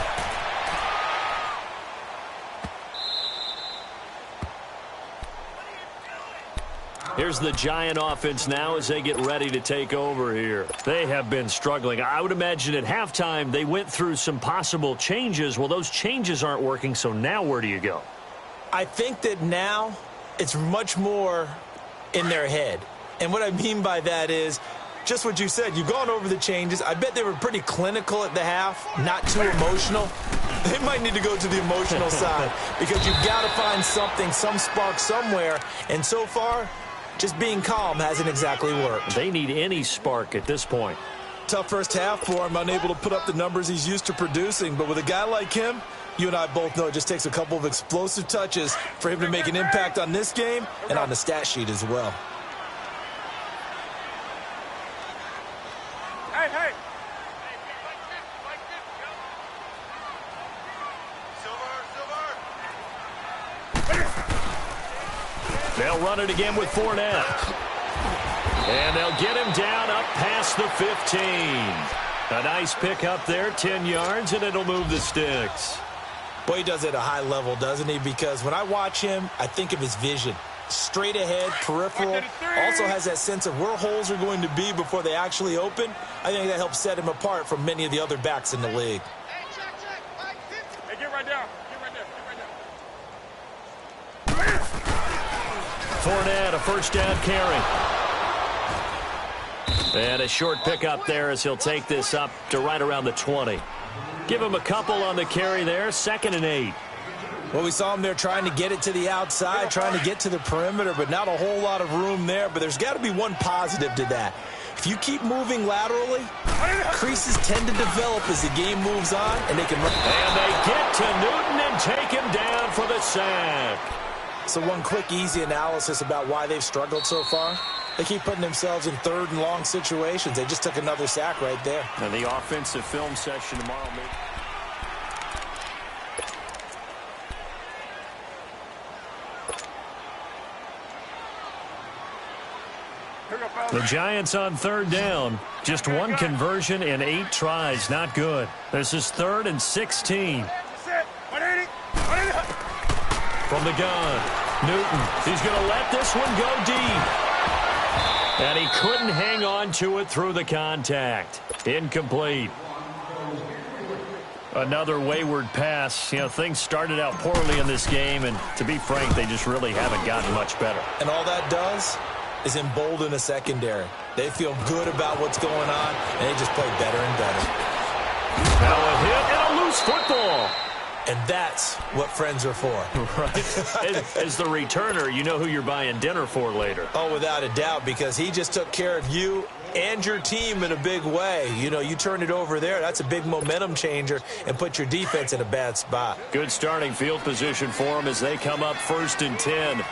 Here's the Giant offense now as they get ready to take over here. They have been struggling. I would imagine at halftime they went through some possible changes. Well, those changes aren't working, so now where do you go?
I think that now it's much more in their head. And what I mean by that is just what you said. You've gone over the changes. I bet they were pretty clinical at the half, not too emotional. They might need to go to the emotional side because you've got to find something, some spark somewhere. And so far, just being calm hasn't exactly worked.
They need any spark at this point.
Tough first half for him, unable to put up the numbers he's used to producing. But with a guy like him, you and I both know it just takes a couple of explosive touches for him to make an impact on this game and on the stat sheet as well.
Hey!
They'll run it again with Fournette. And they'll get him down up past the 15. A nice pick up there, 10 yards, and it'll move the sticks.
Boy, he does it at a high level, doesn't he? Because when I watch him, I think of his vision. Straight ahead, peripheral, also has that sense of where holes are going to be before they actually open. I think that helps set him apart from many of the other backs in the league.
Hey, get right down.
Fournette, a first down carry. And a short pickup there as he'll take this up to right around the 20. Give him a couple on the carry there, 2nd and 8.
Well, we saw him there trying to get it to the outside, trying to get to the perimeter, but not a whole lot of room there. But there's got to be one positive to that. If you keep moving laterally, creases tend to develop as the game moves on, and they can run.
And they get to Newton and take him down for the sack.
So one quick, easy analysis about why they've struggled so far. They keep putting themselves in 3rd and long situations. They just took another sack right there.
And the offensive film session tomorrow. The Giants on 3rd down. Just one conversion in 8 tries. Not good. This is 3rd and 16. From the gun, Newton. He's going to let this one go deep. And he couldn't hang on to it through the contact. Incomplete. Another wayward pass. You know, things started out poorly in this game, and to be frank, they just really haven't gotten much better.
And all that does is embolden a secondary. They feel good about what's going on, and they just play better and better.
Now a hit and a loose football.
And that's what friends are for.
Right. As the returner, you know who you're buying dinner for later.
Oh, without a doubt, because he just took care of you and your team in a big way. You know, you turn it over there, that's a big momentum changer and put your defense in a bad spot.
Good starting field position for them as they come up 1st and 10.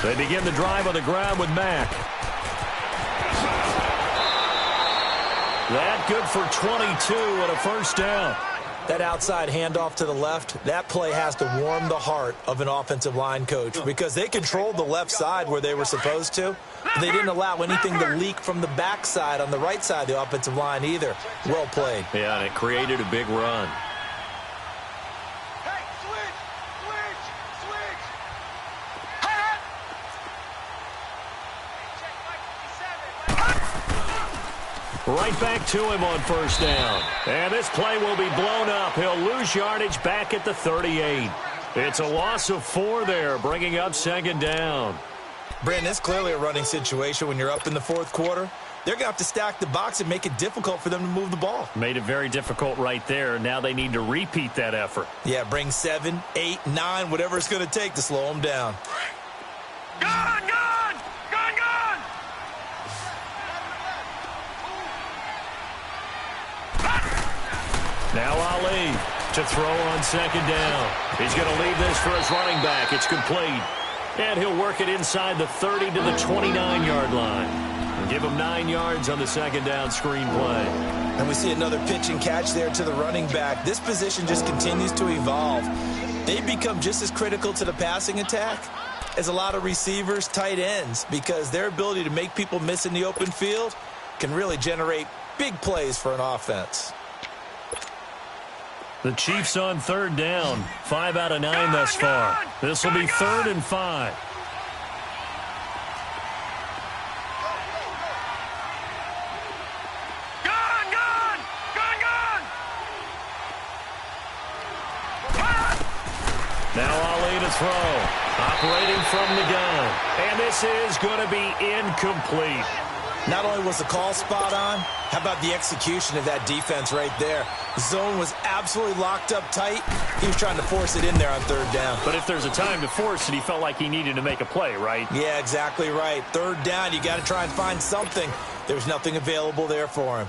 They begin the drive on the ground with Mack. That good for 22 and a first down.
That outside handoff to the left, that play has to warm the heart of an offensive line coach because they controlled the left side where they were supposed to. But they didn't allow anything to leak from the backside on the right side of the offensive line either. Well played.
Yeah, and it created a big run. Right back to him on 1st down. And this play will be blown up. He'll lose yardage back at the 38. It's a loss of 4 there, bringing up 2nd down.
Brandon, it's clearly a running situation when you're up in the 4th quarter. They're going to have to stack the box and make it difficult for them to move the ball.
Made it very difficult right there. Now they need to repeat that effort.
Yeah, bring 7, 8, 9, whatever it's going to take to slow them down.
Gone!
Now Ali to throw on 2nd down. He's going to leave this for his running back. It's complete. And he'll work it inside the 30 to the 29-yard line. And give him 9 yards on the 2nd down screen play.
And we see another pitch and catch there to the running back. This position just continues to evolve. They become just as critical to the passing attack as a lot of receivers, tight ends, because their ability to make people miss in the open field can really generate big plays for an offense.
The Chiefs on third down. 5 out of 9 thus far. This will be 3rd and 5. Now Ali to throw. Operating from the gun. And this is going to be incomplete.
Not only was the call spot on, how about the execution of that defense right there? The zone was absolutely locked up tight. He was trying to force it in there on 3rd down.
But if there's a time to force it, he felt like he needed to make a play, right?
Yeah, exactly right. 3rd down, you got to try and find something. There's nothing available there for him.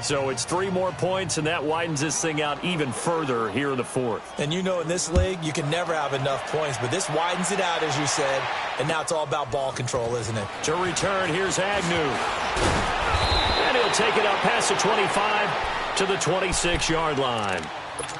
So it's 3 more points, and that widens this thing out even further here in the 4th.
And you know in this league, you can never have enough points, but this widens it out, as you said, and now it's all about ball control, isn't it?
To return, here's Agnew. And he'll take it up past the 25 to the 26-yard line.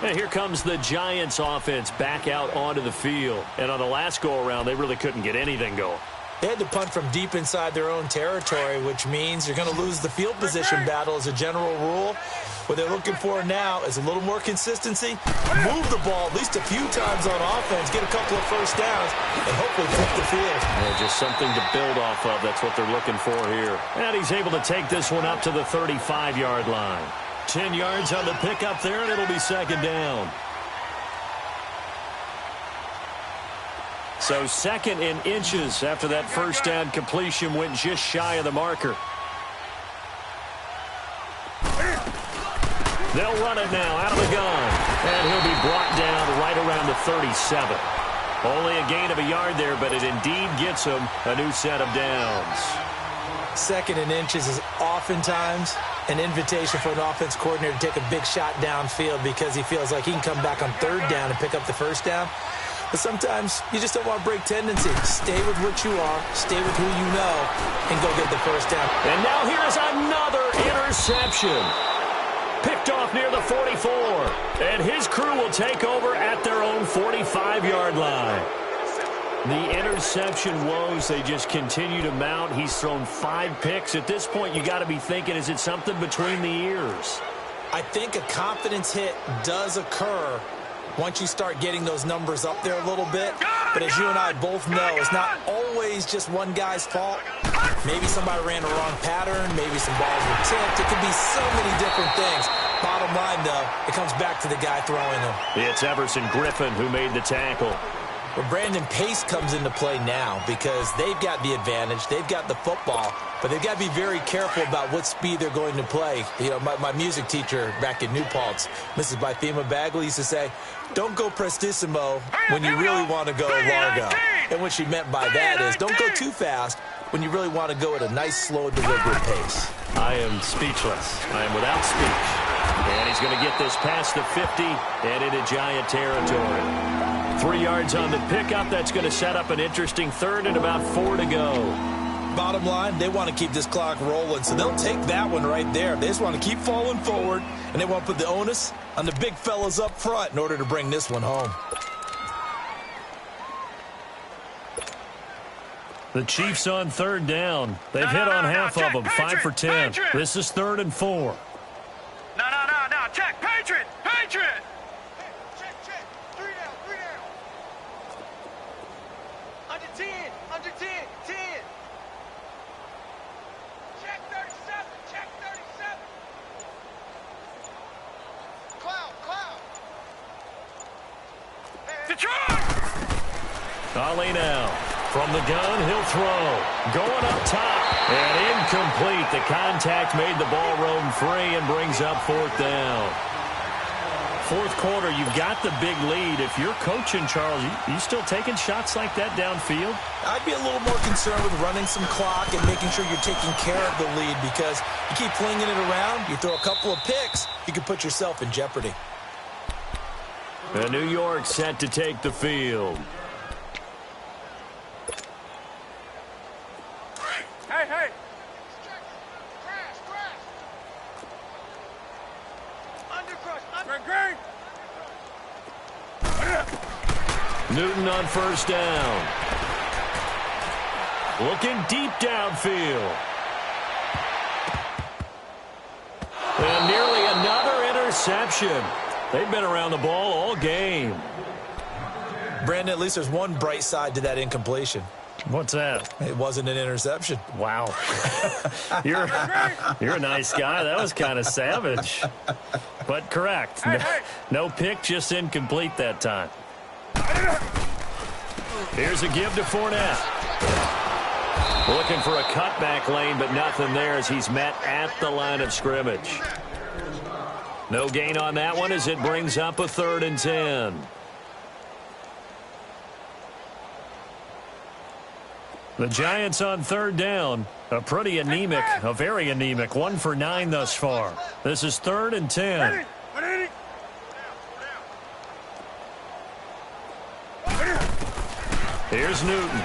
And here comes the Giants offense back out onto the field. And on the last go-around, they really couldn't get anything going.
They had to punt from deep inside their own territory, which means you're going to lose the field position battle as a general rule. What they're looking for now is a little more consistency, move the ball at least a few times on offense, get a couple of first downs, and hopefully flip the field.
Yeah, just something to build off of. That's what they're looking for here. And he's able to take this one up to the 35-yard line. 10 yards on the pickup there, and it'll be 2nd down. So 2nd in inches after that first down completion went just shy of the marker. They'll run it now out of the gun. And he'll be brought down right around the 37. Only a gain of a yard there, but it indeed gets him a new set of downs.
2nd in inches is oftentimes an invitation for an offense coordinator to take a big shot downfield because he feels like he can come back on 3rd down and pick up the first down. But sometimes you just don't want to break tendency. Stay with what you are, stay with who you know, and go get the first down.
And now here's another interception. Picked off near the 44. And his crew will take over at their own 45-yard line. The interception woes, they just continue to mount. He's thrown 5 picks. At this point, you got to be thinking, is it something between the ears?
I think a confidence hit does occur once you start getting those numbers up there a little bit. But as you and I both know, it's not always just one guy's fault. Maybe somebody ran a wrong pattern. Maybe some balls were tipped. It could be so many different things. Bottom line, though, it comes back to the guy throwing them.
It's Everson Griffin who made the tackle.
Well, Brandon Pace comes into play now because they've got the advantage. They've got the football, but they've got to be very careful about what speed they're going to play. You know, my music teacher back in New Paltz, Mrs. Bythema Bagley, used to say, don't go prestissimo when you really want to go largo. And what she meant by that is don't go too fast when you really want to go at a nice, slow, deliberate pace.
I am speechless. I am without speech. And he's going to get this past the 50 and into Giant territory. 3 yards on the pickup. That's going to set up an interesting 3rd and about 4 to go.
Bottom line, they want to keep this clock rolling, so they'll take that one right there. They just want to keep falling forward, and they want to put the onus on the big fellas up front in order to bring this one home.
The Chiefs on 3rd down. They've hit on half of them, 5 for 10. This is 3rd and 4.
No, check, Patriot!
Check, 3 down. Under 10, 10. Check 37. Cloud.
Detroit!
Ali now. From the gun, he'll throw. Going up top. And incomplete. The contact made the ball roam free and brings up 4th down. 4th quarter, you've got the big lead. If you're coaching, Charles, you still taking shots like that downfield?
I'd be a little more concerned with running some clock and making sure you're taking care of the lead because you keep flinging it around, you throw a couple of picks, you can put yourself in jeopardy.
And New York set to take the field.
Hey!
Crash! Under
Green!
Newton on 1st down. Looking deep downfield. And nearly another interception. They've been around the ball all game.
Brandon, at least there's one bright side to that incompletion.
What's that?
It wasn't an interception.
Wow. You're a nice guy. That was kind of savage. But correct. No pick, just incomplete that time. Here's a give to Fournette. Looking for a cutback lane, but nothing there as he's met at the line of scrimmage. No gain on that one as it brings up a 3rd and 10. The Giants on 3rd down. A very anemic 1 for 9 thus far. This is 3rd and 10. Here's Newton.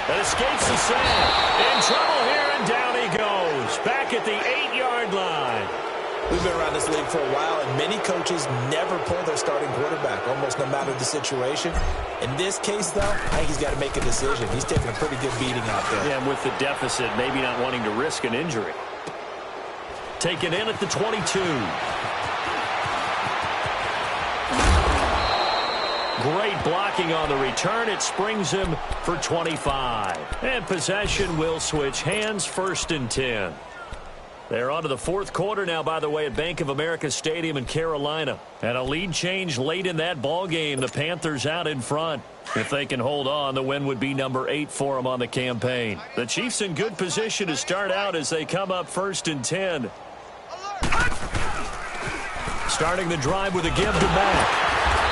That escapes the sack. In trouble here, and down he goes. Back at the 8-yard line.
We've been around this league for a while, and many coaches never pull their starting quarterback, almost no matter the situation. In this case, though, I think he's got to make a decision. He's taking a pretty good beating out there.
Yeah, and with the deficit, maybe not wanting to risk an injury. Taken in at the 22. Great blocking on the return. It springs him for 25. And possession will switch hands, 1st and 10. They're on to the 4th quarter now, by the way, at Bank of America Stadium in Carolina. And a lead change late in that ball game. The Panthers out in front. If they can hold on, the win would be number 8 for them on the campaign. The Chiefs in good position to start out as they come up 1st and 10. Starting the drive with a give to Mack.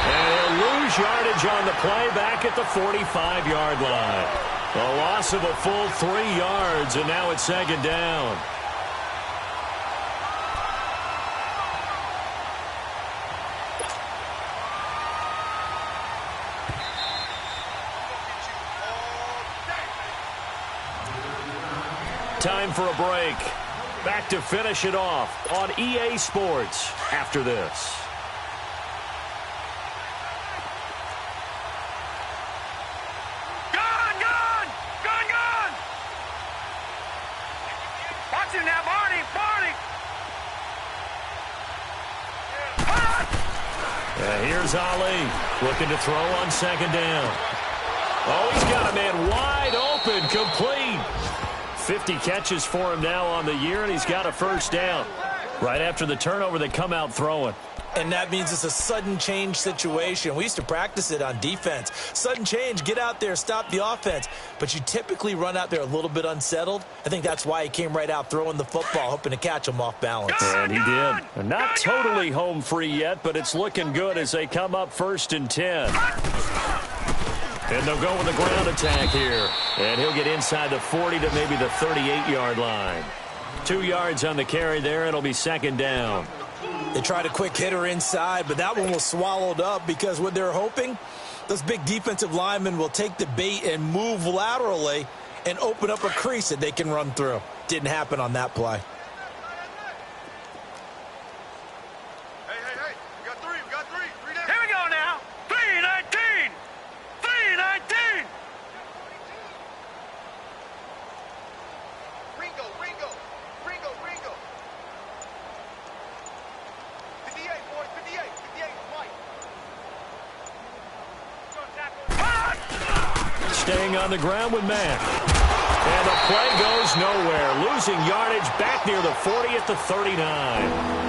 And he'll lose yardage on the play back at the 45-yard line. A loss of a full 3 yards, and now it's 2nd down. Time for a break. Back to finish it off on EA Sports after this.
Gone! Watch him now, Barney!
Here's Ali looking to throw on 2nd down. Oh, he's got a man wide open, complete. 50 catches for him now on the year, and he's got a 1st down. Right after the turnover, they come out throwing.
And that means it's a sudden change situation. We used to practice it on defense. Sudden change, get out there, stop the offense. But you typically run out there a little bit unsettled. I think that's why he came right out throwing the football, hoping to catch him off balance.
And he did. Not totally home free yet, but it's looking good as they come up 1st and 10. And they'll go with the ground attack here. And he'll get inside the 40 to maybe the 38-yard line. 2 yards on the carry there. It'll be 2nd down.
They tried a quick hitter inside, but that one was swallowed up because what they're hoping, those big defensive linemen will take the bait and move laterally and open up a crease that they can run through. Didn't happen on that play.
Hey, we got three down.
Here we go now. 3-19.
Ringo. 58, boys, 58, Mike.
Staying on the ground with Mack. And the play goes nowhere. Losing yardage back near the 40 at the 39.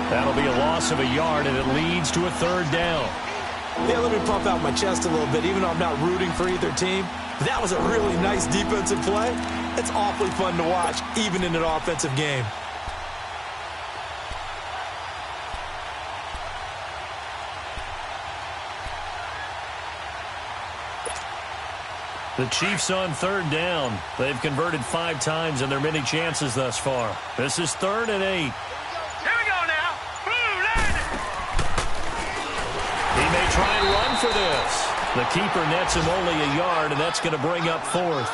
That'll be a loss of a yard, and it leads to a 3rd down.
Yeah, let me pump out my chest a little bit, even though I'm not rooting for either team. That was a really nice defensive play. It's awfully fun to watch, even in an offensive game.
The Chiefs on 3rd down. They've converted 5 times in their many chances thus far. This is 3rd and 8.
Here we go now.
He may try and run for this. The keeper nets him only a yard, and that's going to bring up 4th.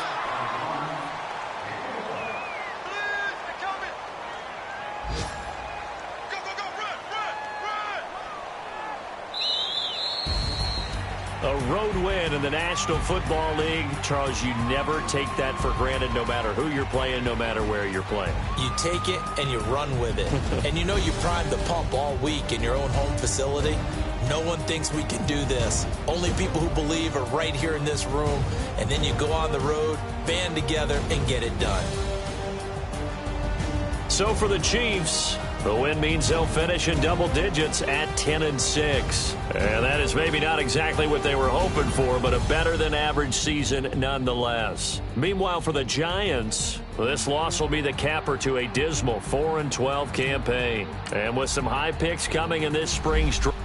A road win in the National Football League. Charles, you never take that for granted no matter who you're playing, no matter where you're playing.
You take it and you run with it. And you know you primed the pump all week in your own home facility. No one thinks we can do this. Only people who believe are right here in this room. And then you go on the road, band together, and get it done.
So for the Chiefs, the win means they'll finish in double digits at 10-6. And that is maybe not exactly what they were hoping for, but a better than average season nonetheless. Meanwhile, for the Giants, this loss will be the capper to a dismal 4-12 campaign. And with some high picks coming in this spring's draft.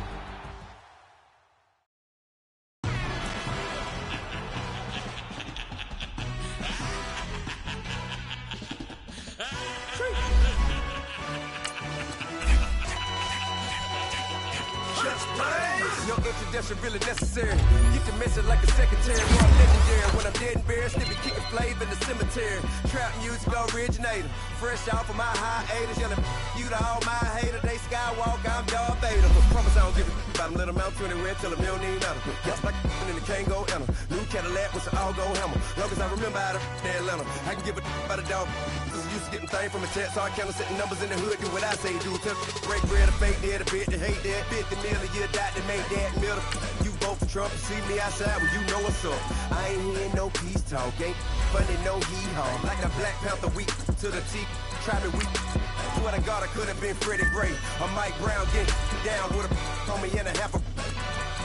No introduction really necessary. Get the message like a secretary. More legendary. When I'm dead and buried, still be kicking flavor in the cemetery. Trap music originator. Fresh off of my hiatus. Yelling you to all my haters. They skywalk, I'm Darth Vader. But promise I don't give a about them. Let them out 20 red till a million ain't out. Just like in the Kango enter. New Cadillac with an all-go hammer. Long as I remember how to Atlanta. I can give a about a dog. Used to getting things from a chat, so I count setting numbers in the hood. Do what I say, do. Tell break bread, a fake dead, a bit, to hate that. 50 million, you die to make that middle. You vote for Trump, you see me outside when you know what's up. I ain't hearing no peace talk, ain't funny, no heat hog. Like a Black Panther weak to the teeth, try me weak. Swear to God, I could have been Freddie Gray or Mike Brown getting down with a on me and a half a.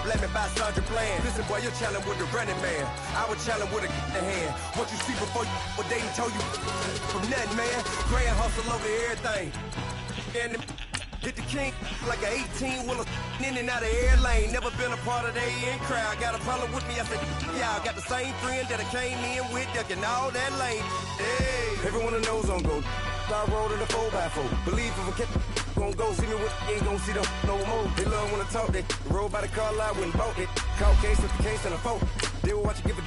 Let me buy Sandra Bland. Listen, boy, you're challenging with the running man. I was challenging with a hand. What you see before you, what they told you from nothing, man. Grand hustle over everything. And hit the king like an 18-wheeler in and out of air lane. Never been a part of the in crowd. Got a problem with me? I said, yeah, I got the same friend that I came in with, ducking all that lane. Hey, everyone knows on go. I rolled in the 4x4. Believe if a cat gon' go see me with ain't gon' see them no more. They love when I talk, they roll by the car lot, went bought it. Caught case with the case and a phone. They will watch you give a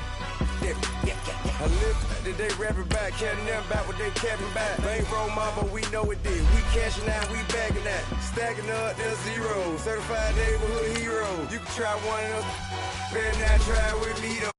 I live today rapping back, caring them back what they capping back. Bankroll mama, we know it did. We cashing out, we bagging that. Stacking up, there's zero. Certified neighborhood hero. You can try one of them. Better not try with me though.